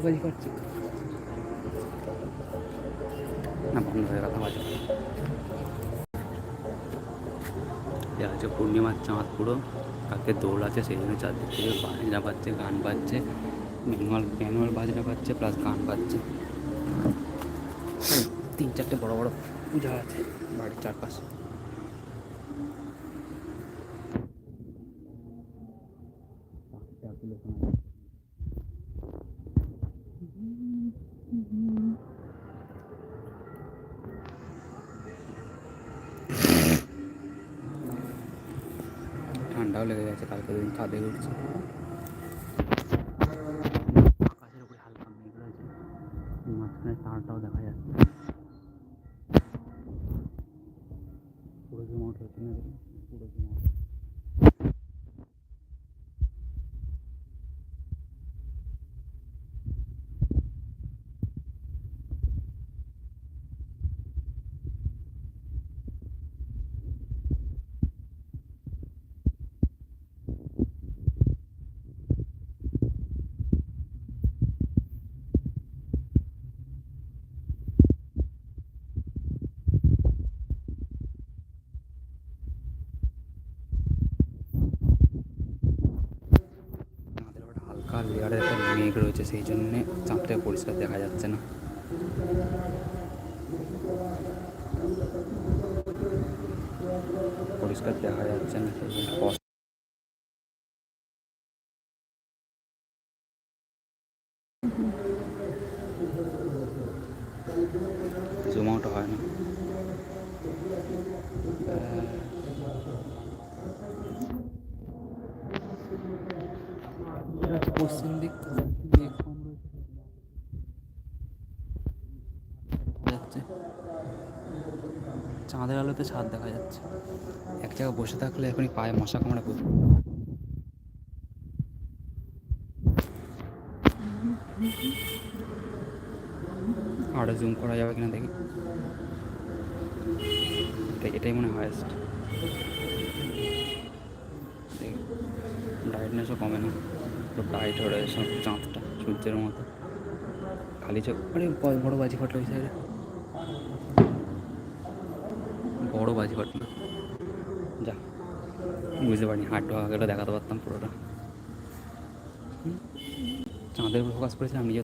বাজি করছে না, বন্ধ হয়ে গেল বাজি। আছে পূর্ণিমার চাঁদ পুরো, কালকে দোল আছে, সেই জন্য চারদিক থেকে বাজনা বাজছে, গান বাজছে, ম্যানুয়াল বাজনা বাজছে প্লাস গান বাজছে। 3-4টে বড় বড় পূজা আছে বাড়ির চারপাশে। ঠান্ডাও লেগে গেছে, কালকে দিন ছাদে উঠছে। আকাশের উপরে হালকা মেঘ রয়েছে, মাঝখানে তারটাও দেখা যাচ্ছে। পুরো জমাট হচ্ছে না, পুরো জমাট। আমাদের ওটা হালকা লেয়ারে একটা মেঘ রয়েছে, সেই জন্যে চাঁদটা পরিষ্কার দেখা যাচ্ছে না। পরিষ্কার দেখা যাচ্ছে না, সেই জন্য জুম আউট হয় না। পশ্চিম দিক মেঘ কম রয়েছে, চাঁদের আলোতে ছাদ দেখা যাচ্ছে। এক জায়গায় বসে থাকলে এখনই পায়ে মশা কামড়া পড়বে। আরও জুম করা যাবে কিনা দেখি, এটাই মনে হয় হায়েস্ট। ব্রাইটনেসও কমে না, পুরো ব্রাইট হয়ে রয়েছে চাঁদটা সূর্যের মতো। খালি চোখ, আরে বড় বাজি ফাটলো ওই সাইডে, বড় বাজি ফাটলো। যা, বুঝতে পারিনি, হাঁটু আগেটা দেখাতে পারতাম পুরোটা। চাঁদের উপর ফোকাস করেছিলাম নিজে।